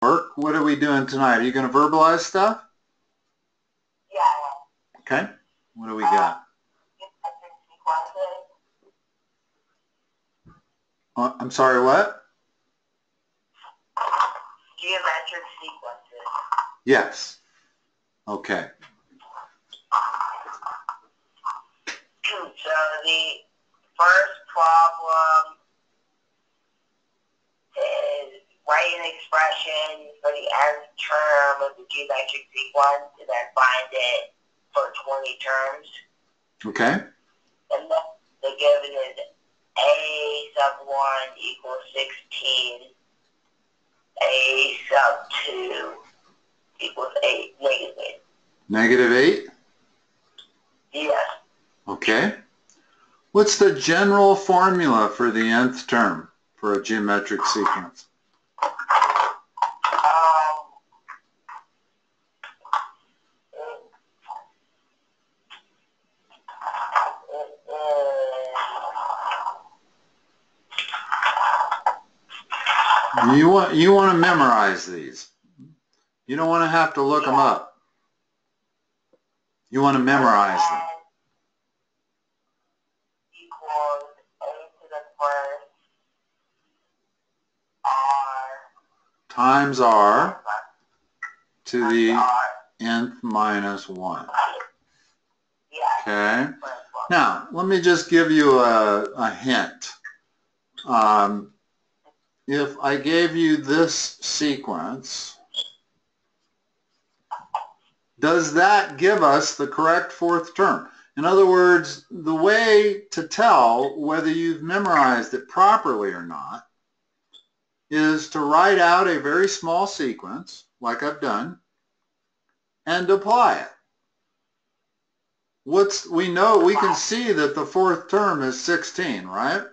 Work. What are we doing tonight? Are you going to verbalize stuff? Yeah. Okay. What do we got? I'm sorry, what? Geometric sequences. Yes. Okay. So the first problem is write an expression for the nth term of the geometric sequence and then find it for 20 terms. Okay. And then the given is a sub 1 equals 16, a sub 2 equals 8, negative 8. Negative 8? Yes. Okay. What's the general formula for the nth term for a geometric sequence? You want to memorize these. You don't want to have to look them up. You want to memorize them. Equals a to the first r times r to the nth minus 1. Okay. Now, let me just give you a hint. If I gave you this sequence, does that give us the correct fourth term? In other words, the way to tell whether you've memorized it properly or not is to write out a very small sequence, like I've done, and apply it. We can see that the fourth term is 16, right?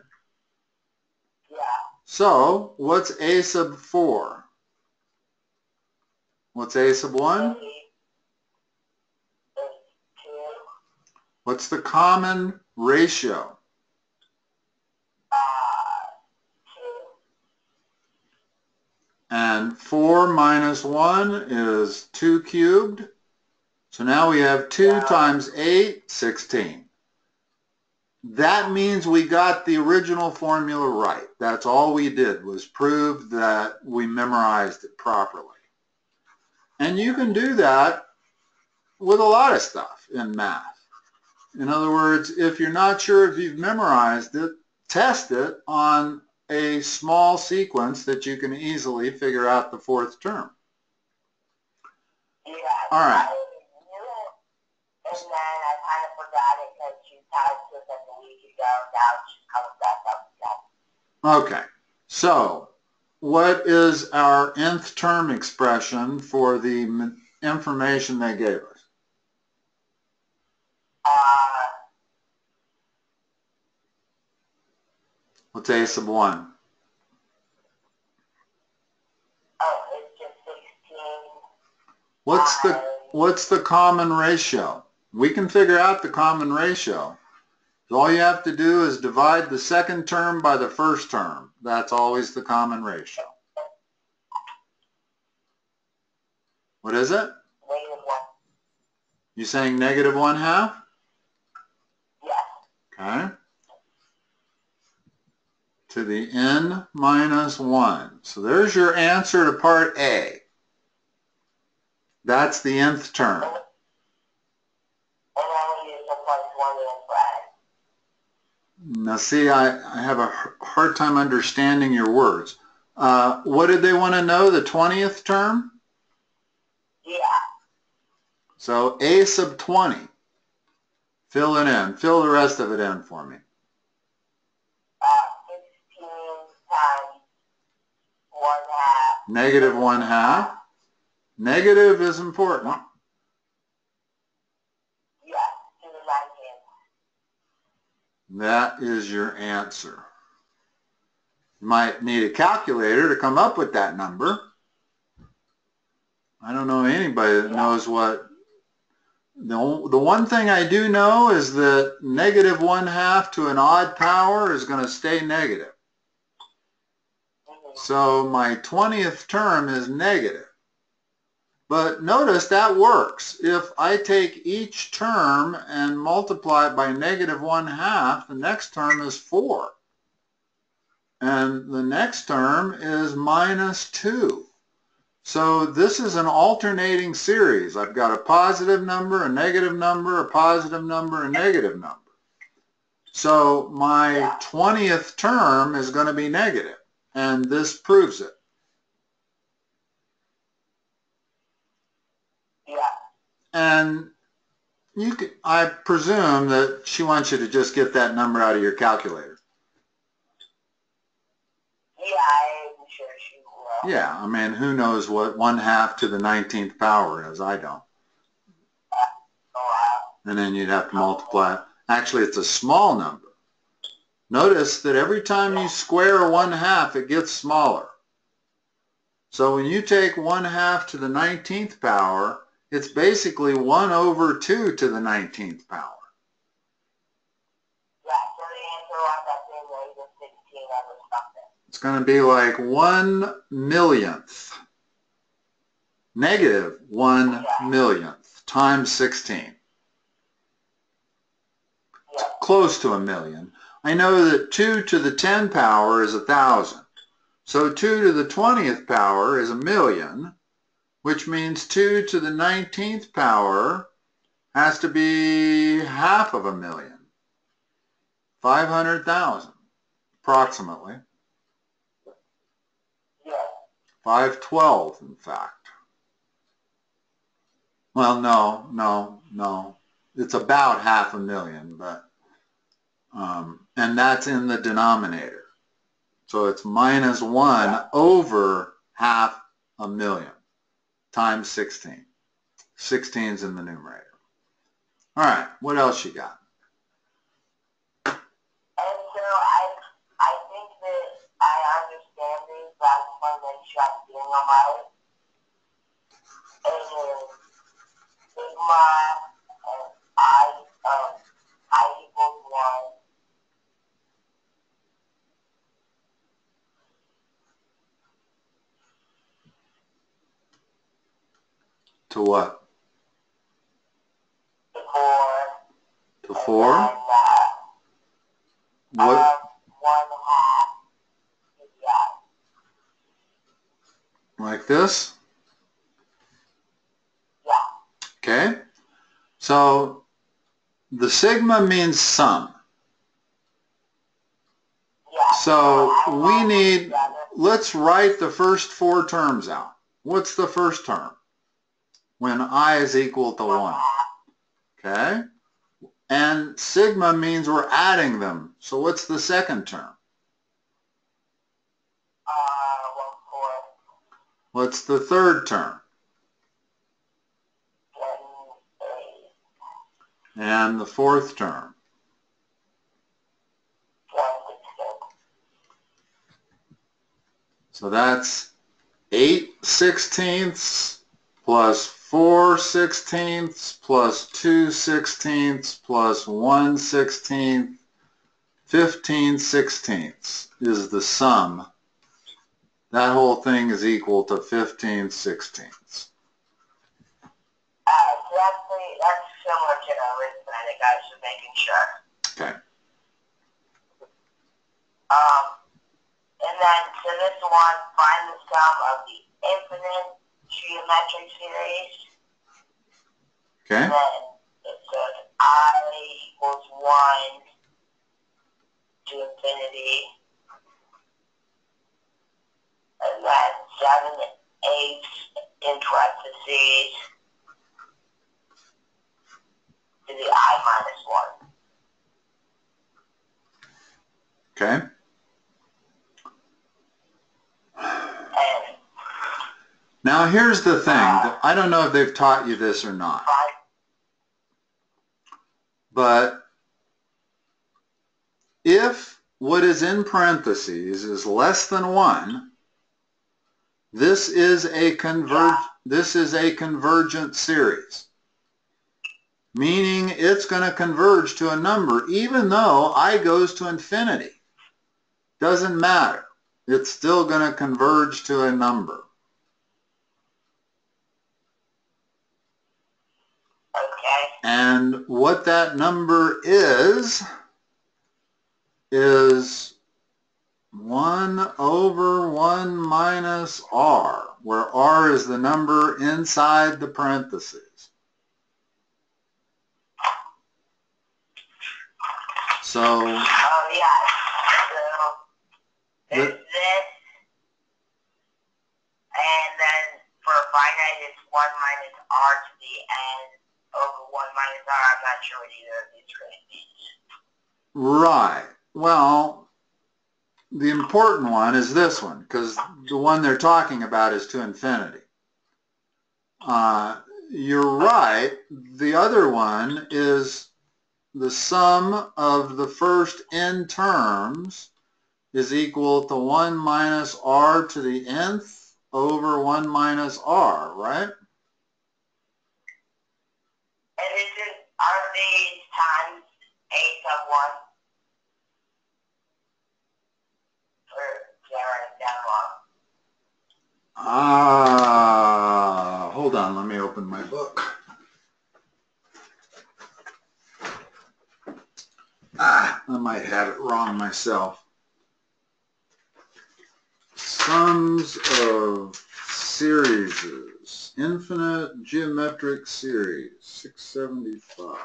Yeah. So, what's a sub 4? What's a sub 1? What's the common ratio? 2. And 4 minus 1 is 2 cubed. So now we have 2 times 8, 16. That means we got the original formula right. That's all we did was prove that we memorized it properly. And you can do that with a lot of stuff in math. In other words, if you're not sure if you've memorized it, test it on a small sequence that you can easily figure out the fourth term. Yeah, all right. And then I kind of forgot it because you typed it like a week ago. Now it's just coming back up again. Okay. So, what is our nth term expression for the information they gave us? What's a sub 1? Oh, it's just 16. What's the common ratio? We can figure out the common ratio. All you have to do is divide the second term by the first term. That's always the common ratio. What is it? -1. You saying negative 1/2? Yes. Okay. To the n minus 1. So there's your answer to part A. That's the nth term. And then we use the +1 and +. Now see, I have a hard time understanding your words. What did they want to know, the 20th term? Yeah. So a sub 20. Fill it in. Fill the rest of it in for me. 16 times 1/2. Negative 1/2. Negative is important. Yes, to the 19th. That is your answer. You might need a calculator to come up with that number. I don't know anybody that knows what. The one thing I do know is that negative 1/2 to an odd power is going to stay negative. So my 20th term is negative. But notice that works. If I take each term and multiply it by negative 1/2, the next term is 4. And the next term is minus 2. So this is an alternating series. I've got a positive number, a negative number, a positive number, a negative number. So my 20th term is going to be negative, and this proves it. Yeah. And you could, I presume that she wants you to just get that number out of your calculator. Yeah, I'm sure she will. Yeah, I mean, who knows what 1/2 to the 19th power is? I don't. And then you'd have to multiply it. Actually, it's a small number. Notice that every time you square 1/2, it gets smaller. So when you take 1/2 to the 19th power, it's basically 1/2 to the 19th power. Yeah, so the answer on that thing was 16 over something. It's going to be like 1/millionth. Negative 1/millionth times 16. It's close to a million. I know that 2 to the 10 power is 1,000. So 2 to the 20th power is 1,000,000, which means 2 to the 19th power has to be 500,000. 500,000, approximately. Yeah. 512, in fact. Well, no. It's about 500,000, but, and that's in the denominator. So it's minus 1 over 500,000 times 16. 16's in the numerator. All right, what else you got? And so I think that I understand these, but I just want to make sure I'm doing them right. And sigma and I equals 1. To what? To 4. To 4? And then, What? 1/2 PPI. Like this? Yeah. Okay. So the sigma means sum. Yeah. So we need, let's write the first 4 terms out. What's the first term? When I is equal to 1. Okay? And sigma means we're adding them. So what's the second term? 1/4. What's the third term? 8. And the fourth term? 1/16. So that's 8/16 plus 4/16 plus 2/16 plus 1/16, 15/16 is the sum. That whole thing is equal to 15/16. So that's similar to the arithmetic. I was just making sure. Okay. And then to this one, find the sum of the infinite geometric series. Okay. And then it says I equals 1 to infinity. And then 7/8 in parentheses to the I minus 1. Okay. And Now here's the thing. I don't know if they've taught you this or not. But if what is in parentheses is less than 1, this is a convergent series. Meaning it's going to converge to a number even though I goes to infinity. Doesn't matter. it's still going to converge to a number. Okay. And what that number is 1 over 1 minus r, where r is the number inside the parentheses. So, oh yeah, so there's this, and then for finite it's 1 minus r to the n over 1 minus r. I'm not sure what either of these really means. right. Well, the important one is this one, because the one they're talking about is to infinity. You're right. The other one is the sum of the first n terms is equal to 1 minus r to the nth over 1 minus r, right? And are these times a sub 1? Or did I write it down wrong? Hold on, let me open my book. I might have it wrong myself. Sums of series, infinite geometric series, 675.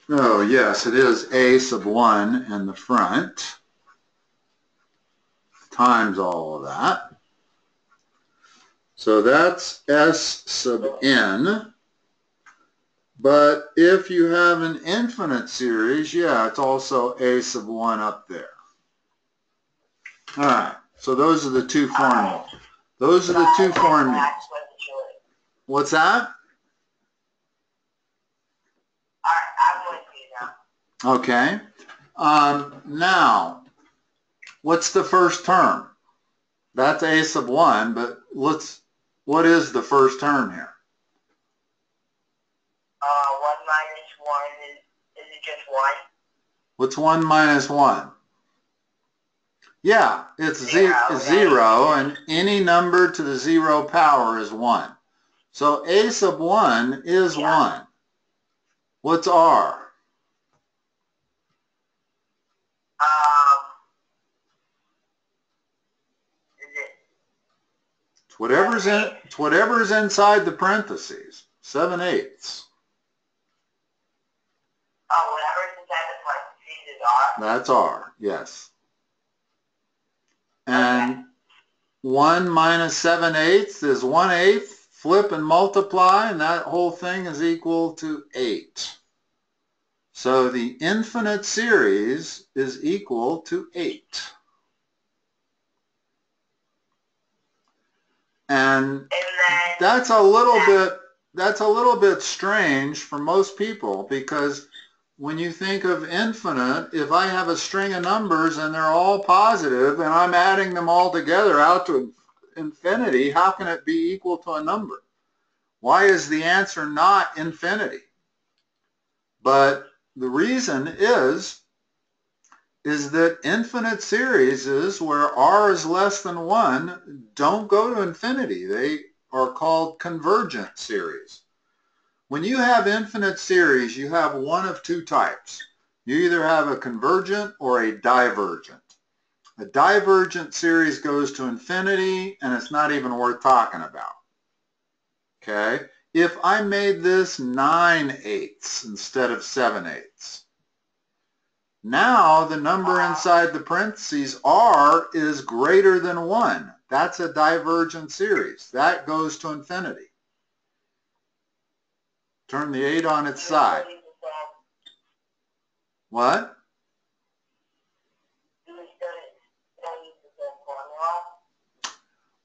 Oh, yes, it is a sub 1 in the front times all of that. So that's s sub n. But if you have an infinite series, yeah, it's also a sub 1 up there. All right, so those are the two formulas. Those are the two formulas. What's that? I'm with you now. Okay. Now, what's the first term? That's a sub 1, but what is the first term here? 1 minus 1, is it just 1? What's 1 minus 1? Yeah, it's zero, and any number to the 0 power is 1. So a sub 1 is 1. What's r? It's whatever's inside the parentheses. 7/8. Oh, whatever's inside the parentheses is r? That's r, yes. And 1 minus 7/8 is 1/8. Flip and multiply, and that whole thing is equal to 8. So the infinite series is equal to 8. And that's a little bit strange for most people, because when you think of infinite, if I have a string of numbers and they're all positive and I'm adding them all together out to infinity, how can it be equal to a number? Why is the answer not infinity? But the reason is that infinite series where r is less than 1 don't go to infinity. They are called convergent series. When you have infinite series, you have one of two types. You either have a convergent or a divergent. A divergent series goes to infinity, and it's not even worth talking about. Okay? If I made this 9/8 instead of 7/8, now the number inside the parentheses, r, is greater than 1. That's a divergent series. That goes to infinity. Turn the 8 on its side. What?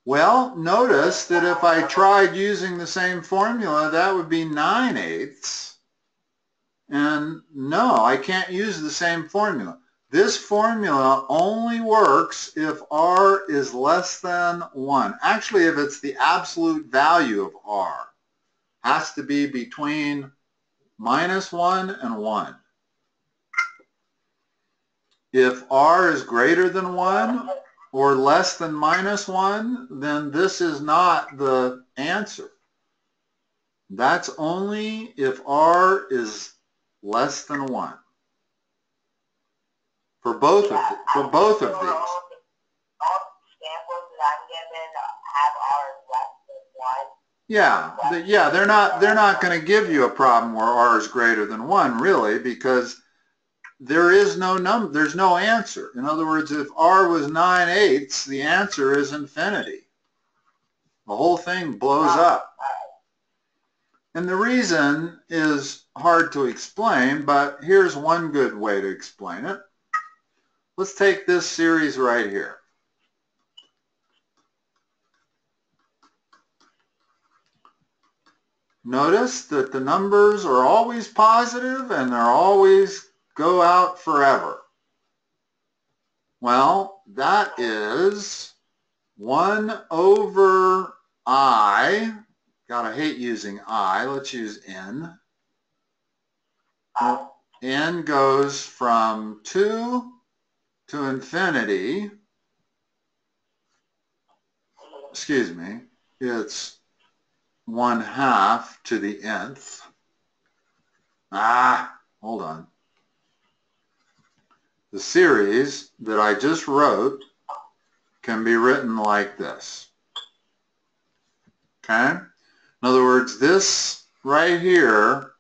Well, notice that if I tried using the same formula, that would be 9/8. And no, I can't use the same formula. This formula only works if r is less than 1. Actually, if it's the absolute value of r, has to be between minus 1, and 1. If r is greater than 1 or less than minus 1, then this is not the answer. That's only if r is less than 1. For both of these. All samples that I'm given have r less than 1. Yeah, they're not going to give you a problem where r is greater than 1, really, because there's no answer. In other words, if r was 9/8, the answer is infinity. The whole thing blows up. And the reason is hard to explain, but here's one good way to explain it. Let's take this series right here. Notice that the numbers are always positive and they're always go out forever. Well, that is 1 over I. Gotta hate using I. Let's use n. N goes from 2 to infinity. Excuse me. It's 1/2 to the nth. Hold on. The series that I just wrote can be written like this. Okay? In other words, this right here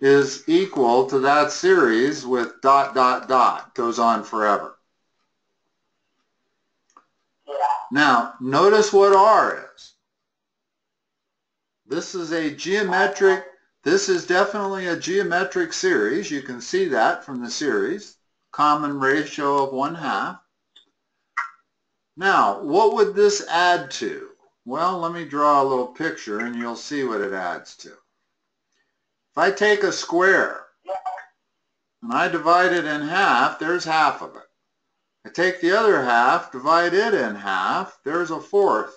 is equal to that series with ... goes on forever. Now, notice what r is. This is definitely a geometric series. You can see that from the series. Common ratio of 1/2. Now, what would this add to? Well, let me draw a little picture and you'll see what it adds to. If I take a square and I divide it in half, there's half of it. I take the other half, divide it in half, there's a fourth.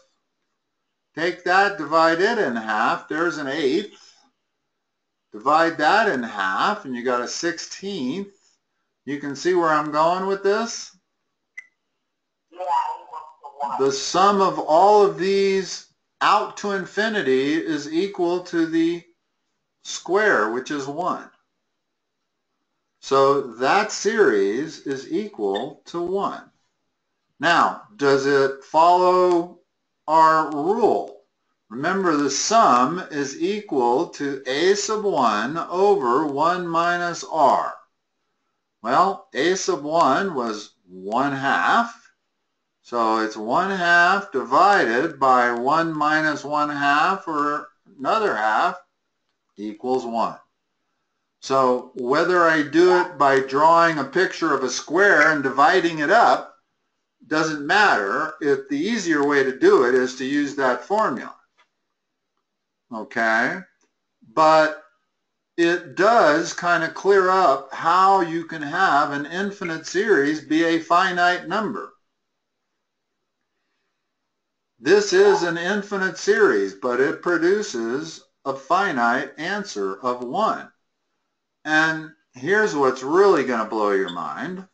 Take that, divide it in half, there's an eighth. Divide that in half and you got a 16th. You can see where I'm going with this? The sum of all of these out to infinity is equal to the square, which is 1. So that series is equal to 1. Now, does it follow our rule? Remember, the sum is equal to a sub 1 over 1 minus r. Well, a sub 1 was 1/2. So it's 1/2 divided by 1 minus 1/2, or another half, equals 1. So whether I do it by drawing a picture of a square and dividing it up doesn't matter. The easier way to do it is to use that formula. Okay? But it does kind of clear up how you can have an infinite series be a finite number. This is an infinite series, but it produces a finite answer of 1. And here's what's really going to blow your mind.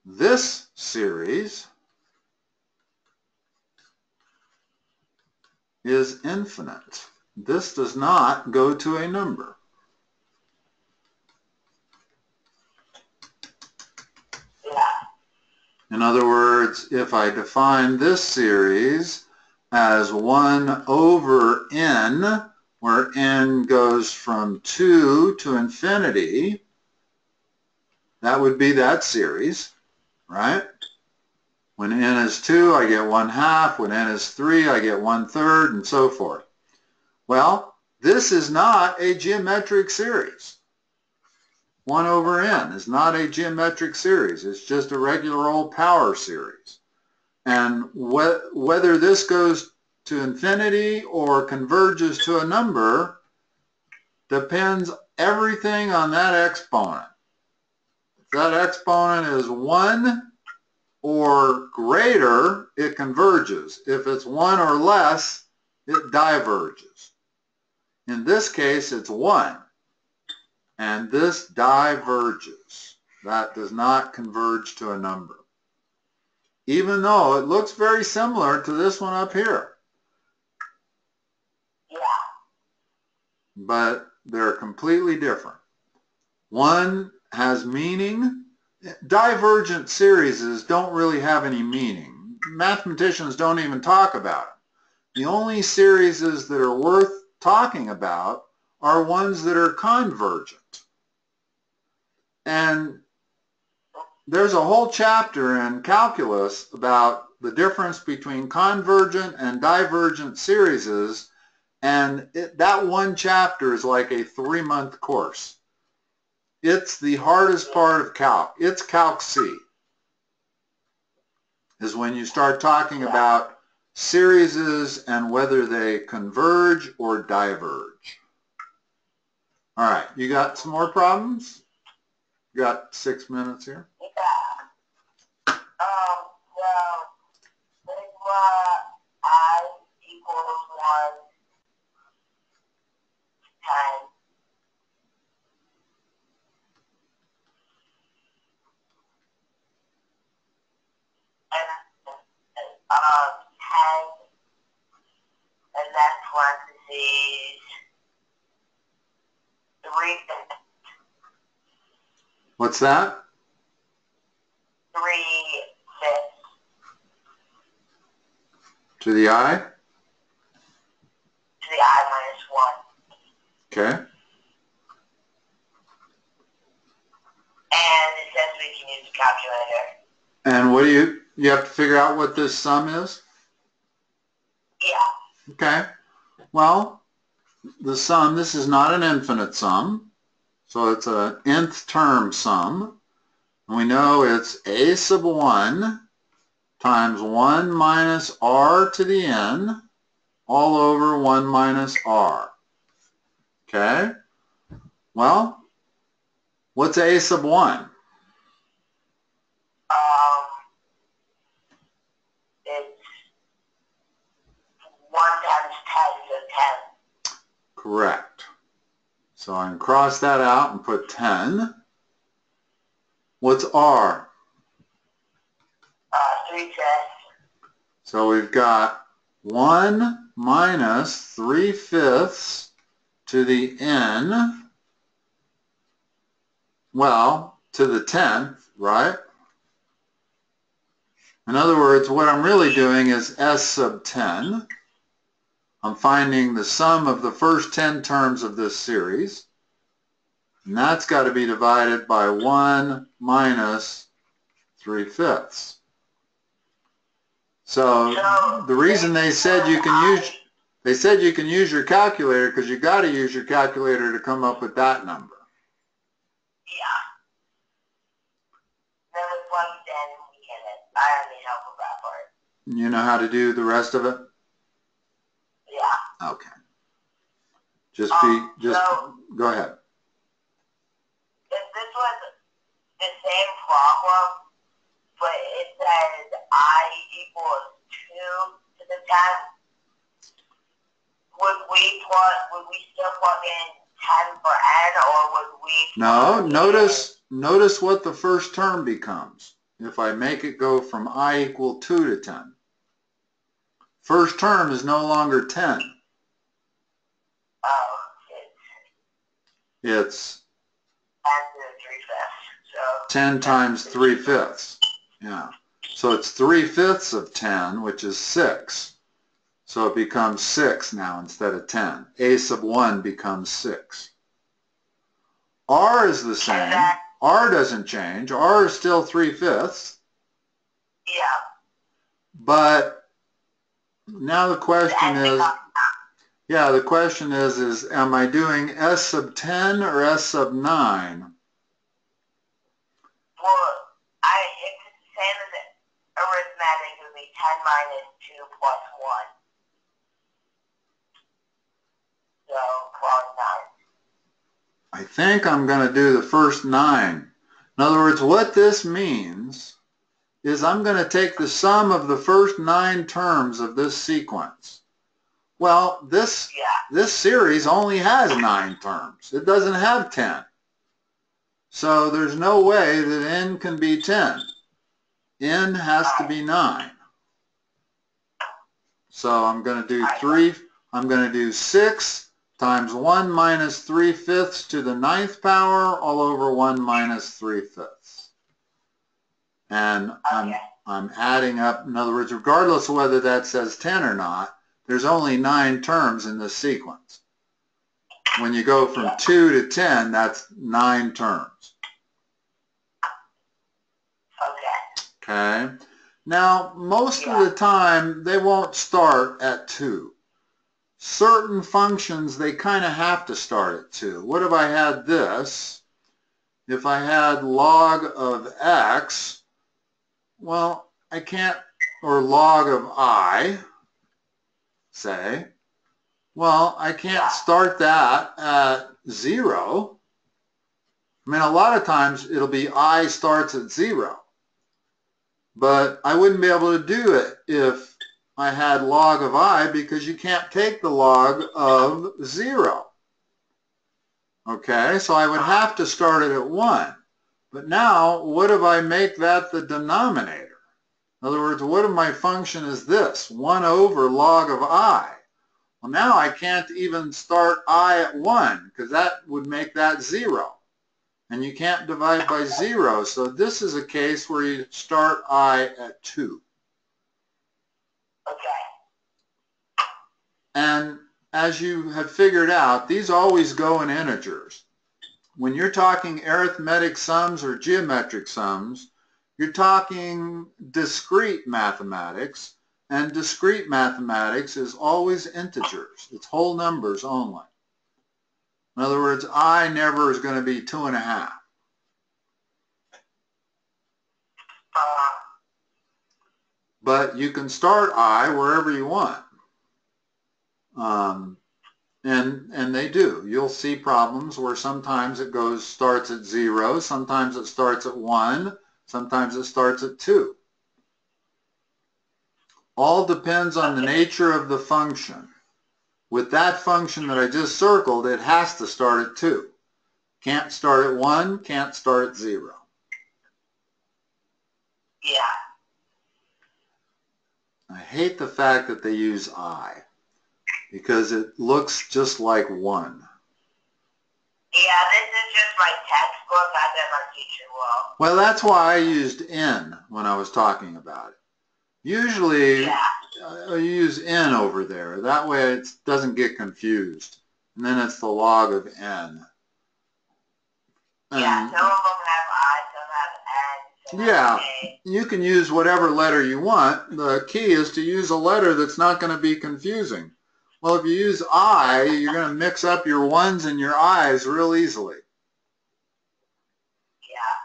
This series is infinite. This does not go to a number. In other words, if I define this series as 1 over n, where n goes from 2 to infinity, that would be that series, right? When n is 2, I get 1/2. When n is 3, I get 1/3, and so forth. Well, this is not a geometric series. 1 over n is not a geometric series. It's just a regular old power series. And whether this goes to infinity or converges to a number depends everything on that exponent. If that exponent is 1 or greater, it converges. If it's 1 or less, it diverges. In this case, it's 1, and this diverges. That does not converge to a number, even though it looks very similar to this one up here. Yeah. But they're completely different. One has meaning. Divergent series don't really have any meaning. Mathematicians don't even talk about it. The only series that are worth talking about are ones that are convergent. And there's a whole chapter in calculus about the difference between convergent and divergent series, and that one chapter is like a 3-month course. It's the hardest part of calc. It's Calc C, is when you start talking about series and whether they converge or diverge. All right, you got some more problems? You got 6 minutes here? Yeah. Well, sigma I equals 1 times and 10 and then parentheses 3 What's that? 3/5 To the I? to the I minus 1. Okay. And it says we can use a calculator. And what do you have to figure out what this sum is? Yeah. Okay. Well, the sum, this is not an infinite sum, so it's an nth term sum. And we know it's a sub 1 times 1 minus r to the n all over 1 minus r. Okay? Well, what's a sub 1? It's 1 times 10 so 10. Correct. So I can cross that out and put 10. What's r? 3/5. So we've got 1 minus 3/5 to the n, well, to the 10th, right? In other words, what I'm really doing is s sub 10. I'm finding the sum of the first 10 terms of this series, and that's got to be divided by 1 minus 3/5. So the reason they said you can use your calculator, because you got to use your calculator to come up with that number. Yeah. Then we plugged in and we get it. I don't need help with that part. You know how to do the rest of it? Yeah. Okay. Just So, go ahead. if this was the same problem, but it says I equals 2 to the 10, would we still plug in 10 for n, or would we? No, notice what the first term becomes. If I make it go from I equal 2 to 10. First term is no longer 10. Oh, It's 10 to the 3/5. So 10 times 3/5. Yeah. So it's 3/5 of 10, which is 6. So it becomes 6 now instead of 10. A sub 1 becomes 6. R is the same. R doesn't change. R is still 3/5. Yeah. But now the question is, the question is am I doing S sub 10 or S sub 9? Well, if it's the same as arithmetic, it would be 10 minus 2 plus 1. So, plus 9. I think I'm going to do the first 9. In other words, what this means is I'm going to take the sum of the first 9 terms of this sequence. Well, this series only has 9 terms. It doesn't have 10. So there's no way that n can be 10. N has to be 9. So I'm going to do 6 times 1 minus 3/5 to the 9th power all over 1 minus 3/5. And I'm adding up, in other words, regardless of whether that says 10 or not, there's only 9 terms in this sequence. When you go from 2 to 10, that's 9 terms. Okay. Now, most of the time, they won't start at 2. Certain functions, they kind of have to start at 2. What if I had this? If I had log of x, well, I can't, or log of I, say, well, I can't start that at 0. I mean, a lot of times it'll be I starts at 0. But I wouldn't be able to do it if I had log of I, because you can't take the log of 0. Okay, so I would have to start it at 1. But now, what if I make that the denominator? In other words, what if my function is this, 1 over log of I? Well, now I can't even start I at 1, because that would make that 0. And you can't divide by 0, so this is a case where you start I at 2. Okay. And as you have figured out, these always go in integers. When you're talking arithmetic sums or geometric sums, you're talking discrete mathematics, and discrete mathematics is always integers. It's whole numbers only. In other words, I never is going to be 2.5. But you can start I wherever you want. And they do. You'll see problems where sometimes it starts at 0, sometimes it starts at 1, sometimes it starts at 2. All depends on the nature of the function. With that function that I just circled, it has to start at 2. Can't start at 1, can't start at 0. Yeah. I hate the fact that they use I, because it looks just like 1. Yeah, this is just my textbook. I bet my teacher will. Well, that's why I used N when I was talking about it. Usually, I use N over there. That way it doesn't get confused. And then it's the log of N. And yeah, some of them have I, some have N. Yeah, you can use whatever letter you want. The key is to use a letter that's not going to be confusing. Well, if you use I, you're going to mix up your ones and your I's real easily. Yeah.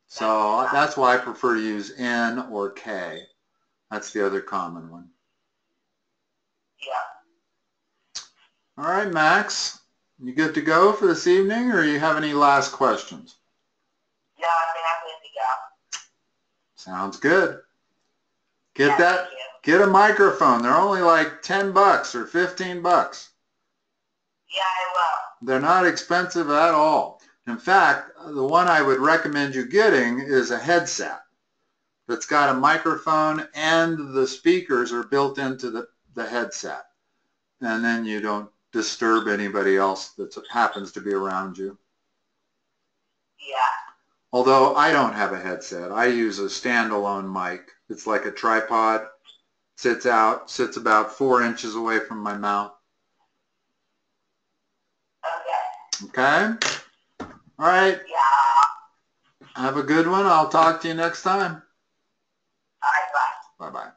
So that's why I prefer to use N or K. That's the other common one. Yeah. All right, Max, you good to go for this evening, or you have any last questions? No, I think I'm good to go. Sounds good. Get a microphone. They're only like $10 or $15. Yeah, I will. They're not expensive at all. In fact, the one I would recommend you getting is a headset that's got a microphone and the speakers are built into the headset. And then you don't disturb anybody else that happens to be around you. Yeah. Although I don't have a headset. I use a standalone mic. It's like a tripod. Sits about 4 inches away from my mouth. Okay. Okay? All right. Yeah. Have a good one. I'll talk to you next time. All right, bye. Bye-bye.